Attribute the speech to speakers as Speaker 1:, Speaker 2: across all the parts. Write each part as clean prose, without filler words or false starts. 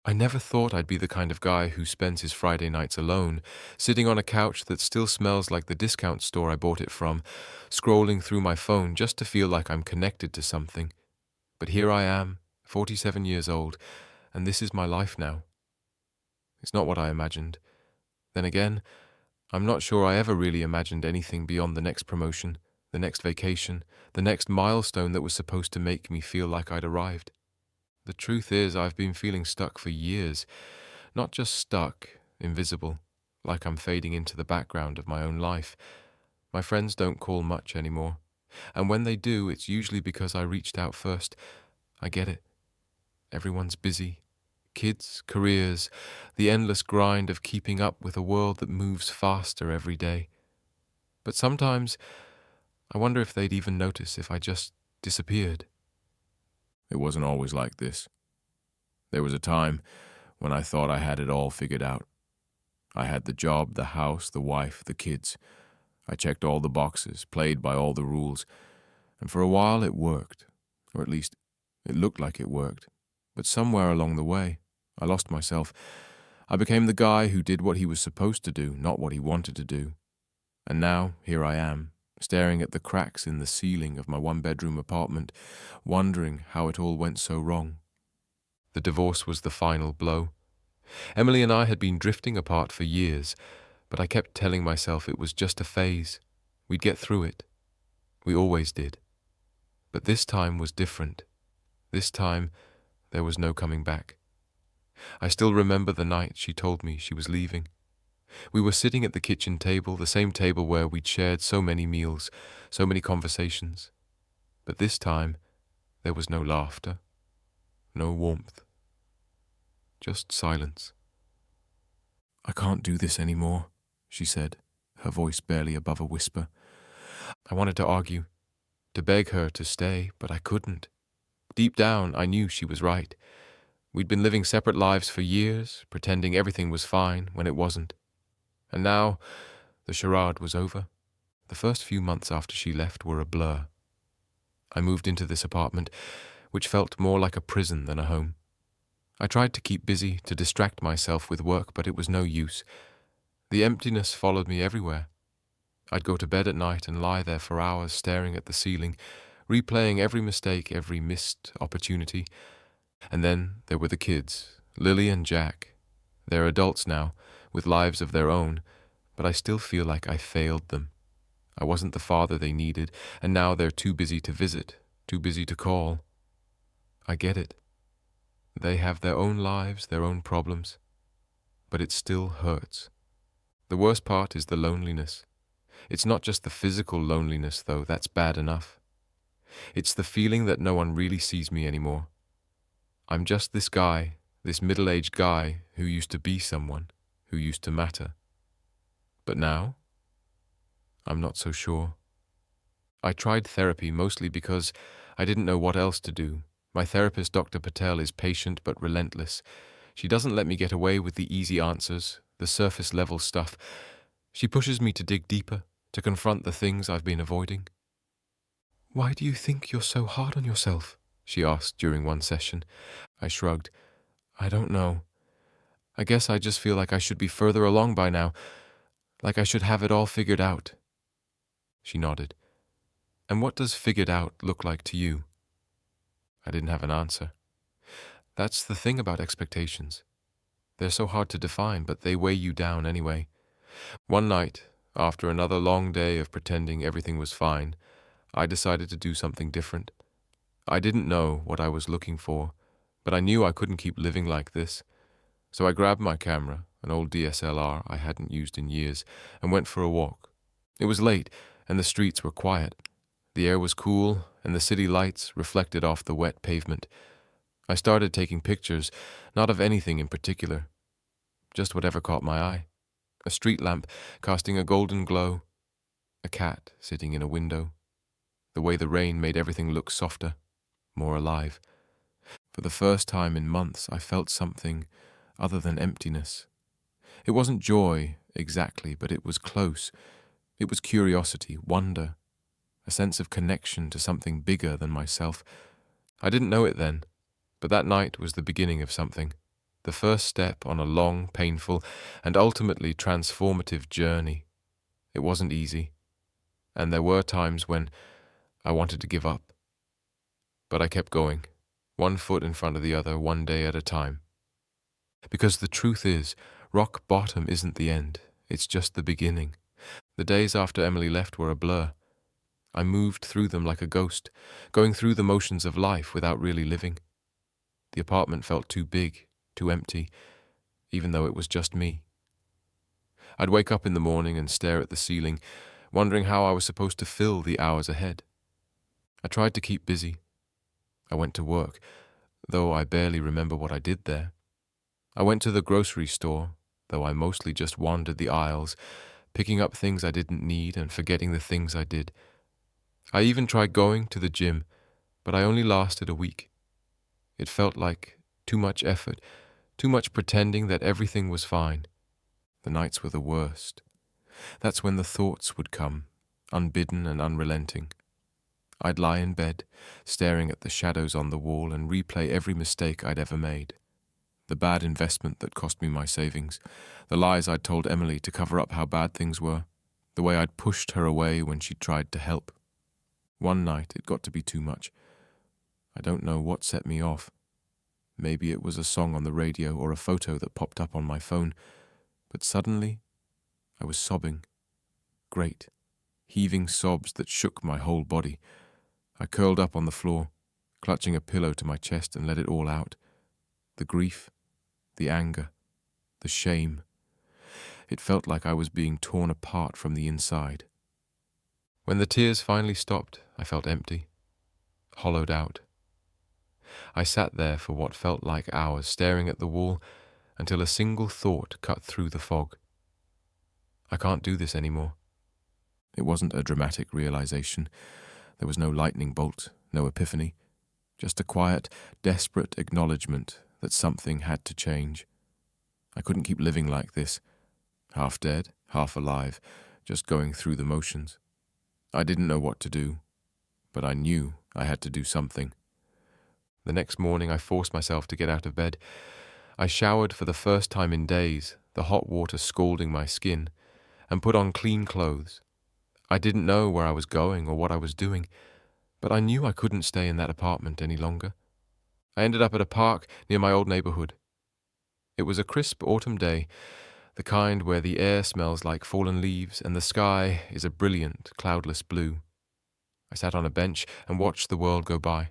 Speaker 1: I never thought I'd be the kind of guy who spends his Friday nights alone, sitting on a couch that still smells like the discount store I bought it from, scrolling through my phone just to feel like I'm connected to something. But here I am, 47 years old, and this is my life now. It's not what I imagined. Then again, I'm not sure I ever really imagined anything beyond the next promotion, the next vacation, the next milestone that was supposed to make me feel like I'd arrived. The truth is, I've been feeling stuck for years. Not just stuck, invisible, like I'm fading into the background of my own life. My friends don't call much anymore. And when they do, it's usually because I reached out first. I get it. Everyone's busy. Kids, careers, the endless grind of keeping up with a world that moves faster every day. But sometimes, I wonder if they'd even notice if I just disappeared.
Speaker 2: It wasn't always like this. There was a time when I thought I had it all figured out. I had the job, the house, the wife, the kids. I checked all the boxes, played by all the rules, and for a while it worked, or at least it looked like it worked. But somewhere along the way, I lost myself. I became the guy who did what he was supposed to do, not what he wanted to do. And now, here I am, staring at the cracks in the ceiling of my one-bedroom apartment, wondering how it all went so wrong.
Speaker 1: The divorce was the final blow. Emily and I had been drifting apart for years, but I kept telling myself it was just a phase. We'd get through it. We always did. But this time was different. This time, there was no coming back. I still remember the night she told me she was leaving. We were sitting at the kitchen table, the same table where we'd shared so many meals, so many conversations. But this time, there was no laughter, no warmth, just silence.
Speaker 2: "I can't do this anymore," she said, her voice barely above a whisper.
Speaker 1: I wanted to argue, to beg her to stay, but I couldn't. Deep down, I knew she was right. We'd been living separate lives for years, pretending everything was fine when it wasn't. And now, the charade was over. The first few months after she left were a blur. I moved into this apartment, which felt more like a prison than a home. I tried to keep busy, to distract myself with work, but it was no use. The emptiness followed me everywhere. I'd go to bed at night and lie there for hours staring at the ceiling, replaying every mistake, every missed opportunity. And then there were the kids, Lily and Jack. They're adults now, with lives of their own, but I still feel like I failed them. I wasn't the father they needed, and now they're too busy to visit, too busy to call. I get it. They have their own lives, their own problems, but it still hurts. The worst part is the loneliness. It's not just the physical loneliness, though, that's bad enough. It's the feeling that no one really sees me anymore. I'm just this guy, this middle-aged guy who used to be someone, who used to matter. But now, I'm not so sure. I tried therapy mostly because I didn't know what else to do. My therapist, Dr. Patel, is patient but relentless. She doesn't let me get away with the easy answers, the surface-level stuff. She pushes me to dig deeper, to confront the things I've been avoiding. "Why do you think you're so hard on yourself?" she asked during one session. I shrugged. "I don't know. I guess I just feel like I should be further along by now, like I should have it all figured out." She nodded. "And what does figured out look like to you?" I didn't have an answer. That's the thing about expectations. They're so hard to define, but they weigh you down anyway. One night, after another long day of pretending everything was fine, I decided to do something different. I didn't know what I was looking for, but I knew I couldn't keep living like this. So I grabbed my camera, an old DSLR I hadn't used in years, and went for a walk. It was late, and the streets were quiet. The air was cool, and the city lights reflected off the wet pavement. I started taking pictures, not of anything in particular, just whatever caught my eye. A street lamp casting a golden glow, a cat sitting in a window. The way the rain made everything look softer, more alive. For the first time in months, I felt something other than emptiness. It wasn't joy, exactly, but it was close. It was curiosity, wonder, a sense of connection to something bigger than myself. I didn't know it then, but that night was the beginning of something. the first step on a long, painful, and ultimately transformative journey. It wasn't easy, and there were times when I wanted to give up. But I kept going, one foot in front of the other, one day at a time. Because the truth is, rock bottom isn't the end, it's just the beginning. The days after Emily left were a blur. I moved through them like a ghost, going through the motions of life without really living. The apartment felt too big, too empty, even though it was just me. I'd wake up in the morning and stare at the ceiling, wondering how I was supposed to fill the hours ahead. I tried to keep busy. I went to work, though I barely remember what I did there. I went to the grocery store, though I mostly just wandered the aisles, picking up things I didn't need and forgetting the things I did. I even tried going to the gym, but I only lasted a week. It felt like too much effort, too much pretending that everything was fine. The nights were the worst. That's when the thoughts would come, unbidden and unrelenting. I'd lie in bed, staring at the shadows on the wall and replay every mistake I'd ever made. The bad investment that cost me my savings, the lies I'd told Emily to cover up how bad things were, the way I'd pushed her away when she tried to help. One night it got to be too much. I don't know what set me off. Maybe it was a song on the radio or a photo that popped up on my phone, but suddenly I was sobbing. Great, heaving sobs that shook my whole body. I curled up on the floor, clutching a pillow to my chest and let it all out. The grief, the anger, the shame. It felt like I was being torn apart from the inside. When the tears finally stopped, I felt empty, hollowed out. I sat there for what felt like hours, staring at the wall, until a single thought cut through the fog. I can't do this anymore. It wasn't a dramatic realization. There was no lightning bolt, no epiphany, just a quiet, desperate acknowledgement that something had to change. I couldn't keep living like this, half dead, half alive, just going through the motions. I didn't know what to do, but I knew I had to do something. The next morning I forced myself to get out of bed. I showered for the first time in days, the hot water scalding my skin, and put on clean clothes. I didn't know where I was going or what I was doing, but I knew I couldn't stay in that apartment any longer. I ended up at a park near my old neighborhood. It was a crisp autumn day, the kind where the air smells like fallen leaves and the sky is a brilliant, cloudless blue. I sat on a bench and watched the world go by.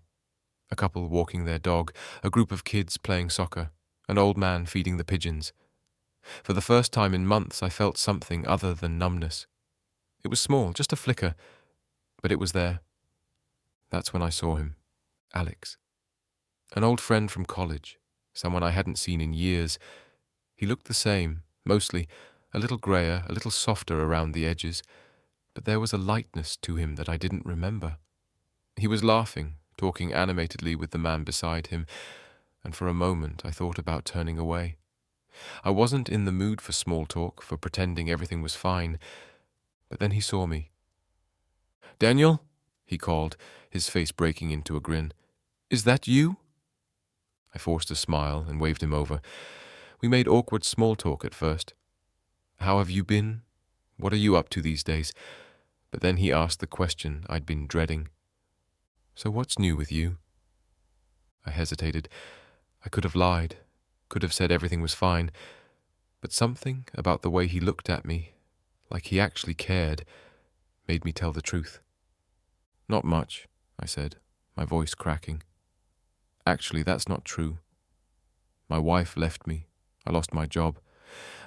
Speaker 1: A couple walking their dog, a group of kids playing soccer, an old man feeding the pigeons. For the first time in months, I felt something other than numbness. It was small, just a flicker, but it was there. That's when I saw him, Alex. An old friend from college, someone I hadn't seen in years. He looked the same, mostly, a little greyer, a little softer around the edges, but there was a lightness to him that I didn't remember. He was laughing, talking animatedly with the man beside him, and for a moment I thought about turning away. I wasn't in the mood for small talk, for pretending everything was fine, but then he saw me. "Daniel?" he called, his face breaking into a grin. "Is that you?" I forced a smile and waved him over. We made awkward small talk at first. "How have you been? What are you up to these days?" But then he asked the question I'd been dreading. "So what's new with you?" I hesitated. I could have lied, could have said everything was fine, but something about the way he looked at me, like he actually cared, made me tell the truth. "Not much," I said, my voice cracking. "Actually, that's not true. My wife left me, I lost my job,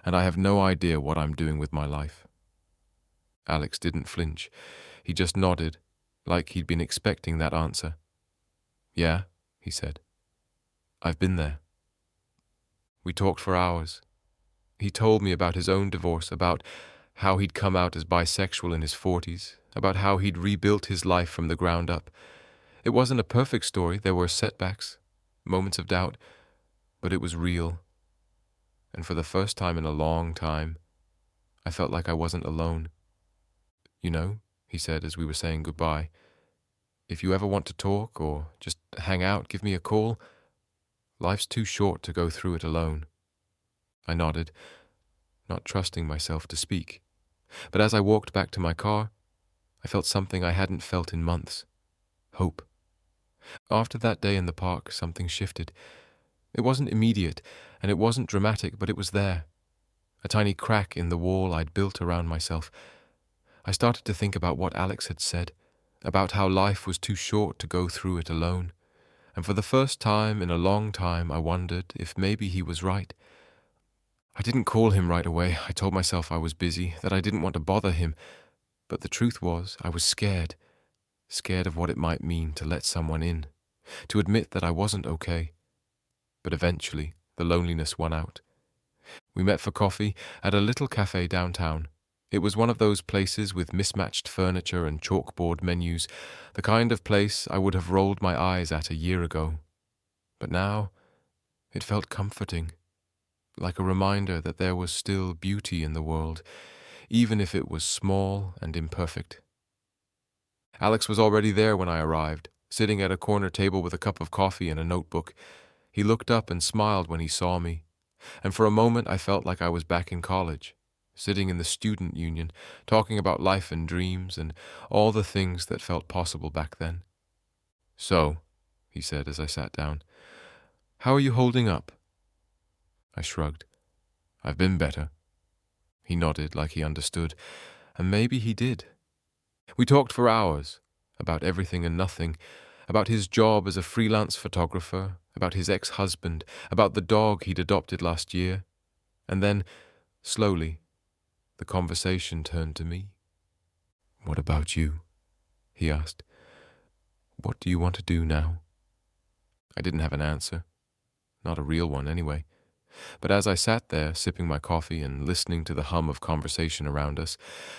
Speaker 1: and I have no idea what I'm doing with my life." Alex didn't flinch. He just nodded, like he'd been expecting that answer. "Yeah," he said. "I've been there." We talked for hours. He told me about his own divorce, about how he'd come out as bisexual in his 40s, about how he'd rebuilt his life from the ground up. It wasn't a perfect story. There were setbacks, moments of doubt, but it was real. And for the first time in a long time, I felt like I wasn't alone. "You know," he said as we were saying goodbye, "if you ever want to talk or just hang out, give me a call. Life's too short to go through it alone. I nodded, not trusting myself to speak. But as I walked back to my car, I felt something I hadn't felt in months. Hope. After that day in the park, something shifted. It wasn't immediate, and it wasn't dramatic, but it was there. A tiny crack in the wall I'd built around myself. I started to think about what Alex had said, about how life was too short to go through it alone. And for the first time in a long time, I wondered if maybe he was right. I didn't call him right away. I told myself I was busy, that I didn't want to bother him. But the truth was, I was scared. Scared of what it might mean to let someone in, to admit that I wasn't okay. But eventually, the loneliness won out. We met for coffee at a little cafe downtown. It was one of those places with mismatched furniture and chalkboard menus, the kind of place I would have rolled my eyes at a year ago. But now, it felt comforting, like a reminder that there was still beauty in the world, even if it was small and imperfect. Alex was already there when I arrived, sitting at a corner table with a cup of coffee and a notebook. He looked up and smiled when he saw me, and for a moment I felt like I was back in college, sitting in the student union, talking about life and dreams and all the things that felt possible back then. "So," he said as I sat down, "how are you holding up?" I shrugged. "I've been better." He nodded like he understood, and maybe he did. We talked for hours, about everything and nothing, about his job as a freelance photographer, about his ex-husband, about the dog he'd adopted last year. And then, slowly, the conversation turned to me. "What about you?" he asked. "What do you want to do now?" I didn't have an answer. Not a real one, anyway. But as I sat there, sipping my coffee and listening to the hum of conversation around us,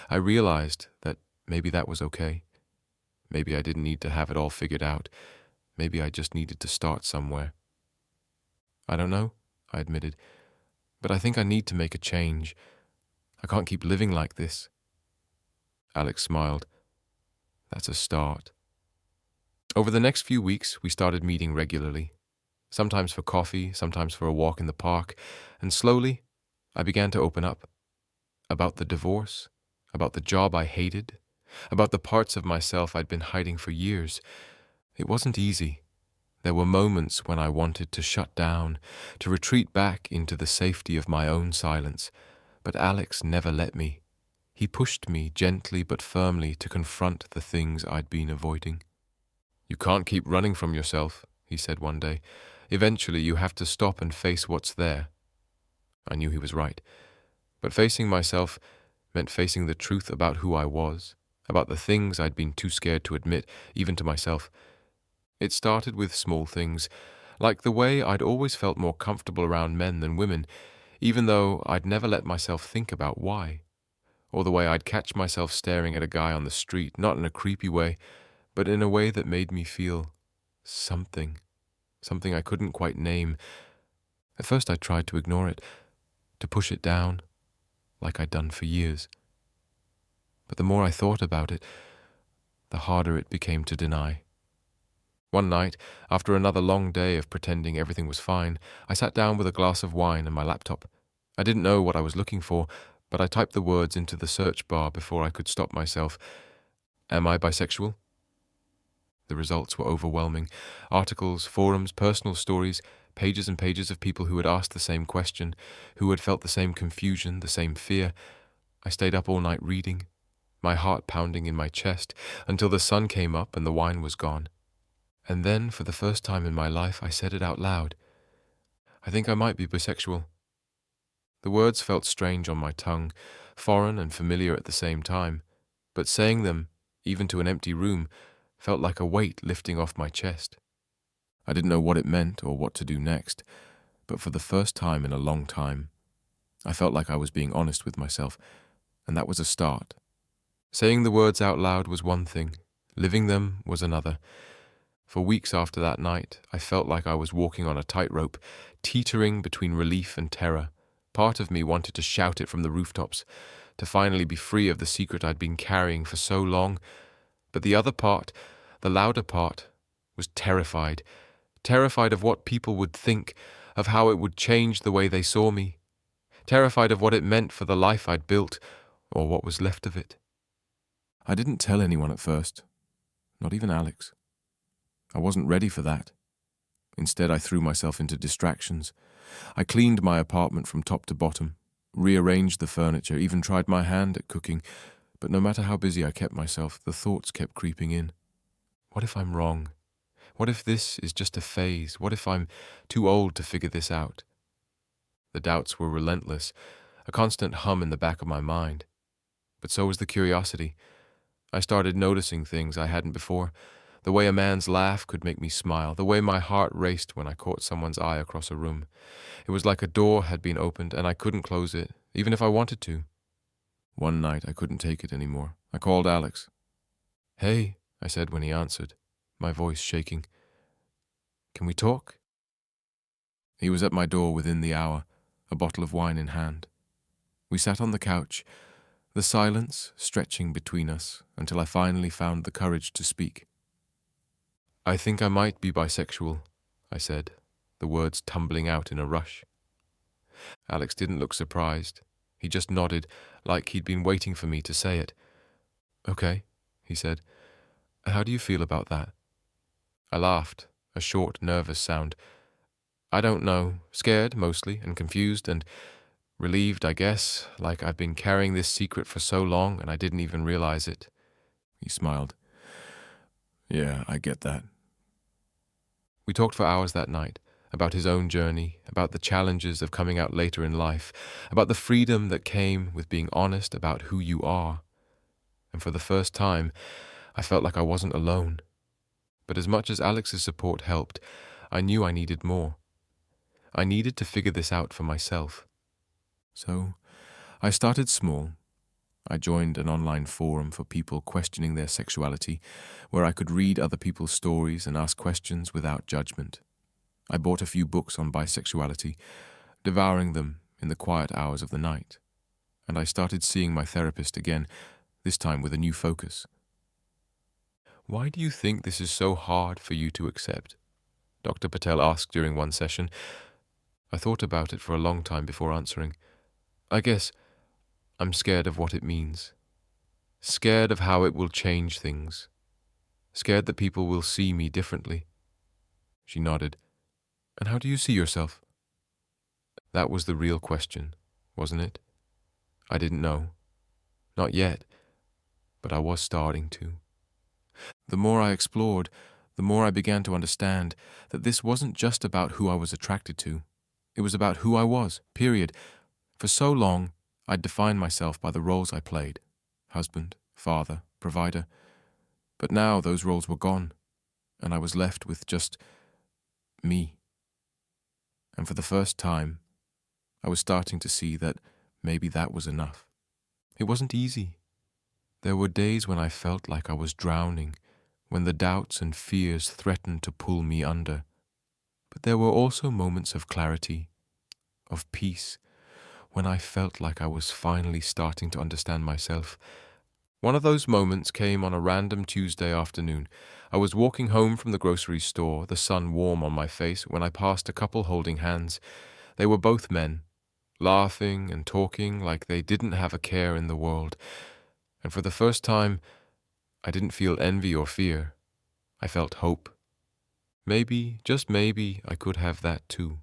Speaker 1: I realized that maybe that was okay. Maybe I didn't need to have it all figured out. Maybe I just needed to start somewhere. "I don't know," I admitted, "but I think I need to make a change. I can't keep living like this." Alex smiled. "That's a start." Over the next few weeks, we started meeting regularly, sometimes for coffee, sometimes for a walk in the park, and slowly, I began to open up. About the divorce, about the job I hated, about the parts of myself I'd been hiding for years. It wasn't easy. There were moments when I wanted to shut down, to retreat back into the safety of my own silence, but Alex never let me. He pushed me gently but firmly to confront the things I'd been avoiding. "You can't keep running from yourself," he said one day. "Eventually you have to stop and face what's there." I knew he was right. But facing myself meant facing the truth about who I was, about the things I'd been too scared to admit, even to myself. It started with small things, like the way I'd always felt more comfortable around men than women, even though I'd never let myself think about why. Or the way I'd catch myself staring at a guy on the street, not in a creepy way, but in a way that made me feel something I couldn't quite name. At first I tried to ignore it, to push it down, like I'd done for years. But the more I thought about it, the harder it became to deny. One night, after another long day of pretending everything was fine, I sat down with a glass of wine and my laptop. I didn't know what I was looking for, but I typed the words into the search bar before I could stop myself. "Am I bisexual?" The results were overwhelming. Articles, forums, personal stories, pages and pages of people who had asked the same question, who had felt the same confusion, the same fear. I stayed up all night reading, my heart pounding in my chest, until the sun came up and the wine was gone. And then, for the first time in my life, I said it out loud. "I think I might be bisexual." The words felt strange on my tongue, foreign and familiar at the same time, but saying them, even to an empty room, felt like a weight lifting off my chest. I didn't know what it meant or what to do next, but for the first time in a long time, I felt like I was being honest with myself, and that was a start. Saying the words out loud was one thing, living them was another. For weeks after that night, I felt like I was walking on a tightrope, teetering between relief and terror. Part of me wanted to shout it from the rooftops, to finally be free of the secret I'd been carrying for so long. But the other part, the louder part, was terrified terrified of what people would think, of how it would change the way they saw me, terrified of what it meant for the life I'd built, or what was left of it.
Speaker 2: I didn't tell anyone at first, not even Alex. I wasn't ready for that. Instead, I threw myself into distractions. I cleaned my apartment from top to bottom, rearranged the furniture, even tried my hand at cooking, but no matter how busy I kept myself, the thoughts kept creeping in.
Speaker 1: What if I'm wrong? What if this is just a phase? What if I'm too old to figure this out? The doubts were relentless, a constant hum in the back of my mind. But so was the curiosity. I started noticing things I hadn't before. The way a man's laugh could make me smile, the way my heart raced when I caught someone's eye across a room. It was like a door had been opened and I couldn't close it, even if I wanted to.
Speaker 2: One night I couldn't take it anymore. I called Alex.
Speaker 1: "Hey," I said when he answered, my voice shaking. "Can we talk?"
Speaker 2: He was at my door within the hour, a bottle of wine in hand. We sat on the couch, the silence stretching between us until I finally found the courage to speak.
Speaker 1: "I think I might be bisexual," I said, the words tumbling out in a rush. Alex didn't look surprised. He just nodded, like he'd been waiting for me to say it. "Okay," he said. "How do you feel about that?" I laughed, a short, nervous sound. "I don't know, scared mostly, and confused, and relieved, I guess, like I've been carrying this secret for so long and I didn't even realize it."
Speaker 2: He smiled. "Yeah, I get that."
Speaker 1: We talked for hours that night, about his own journey, about the challenges of coming out later in life, about the freedom that came with being honest about who you are. And for the first time, I felt like I wasn't alone. But as much as Alex's support helped, I knew I needed more. I needed to figure this out for myself.
Speaker 2: So I started small. I joined an online forum for people questioning their sexuality, where I could read other people's stories and ask questions without judgment. I bought a few books on bisexuality, devouring them in the quiet hours of the night, and I started seeing my therapist again, this time with a new focus.
Speaker 1: "Why do you think this is so hard for you to accept?" Dr. Patel asked during one session. I thought about it for a long time before answering. "I guess I'm scared of what it means. Scared of how it will change things. Scared that people will see me differently." She nodded. "And how do you see yourself?" That was the real question, wasn't it? I didn't know. Not yet, but I was starting to. The more I explored, the more I began to understand that this wasn't just about who I was attracted to. It was about who I was, period. For so long, I'd defined myself by the roles I played: husband, father, provider. But now those roles were gone, and I was left with just me. And for the first time, I was starting to see that maybe that was enough. It wasn't easy. There were days when I felt like I was drowning, when the doubts and fears threatened to pull me under. But there were also moments of clarity, of peace, when I felt like I was finally starting to understand myself. One of those moments came on a random Tuesday afternoon. I was walking home from the grocery store, the sun warm on my face, when I passed a couple holding hands. They were both men, laughing and talking like they didn't have a care in the world. And for the first time, I didn't feel envy or fear. I felt hope. Maybe, just maybe, I could have that too.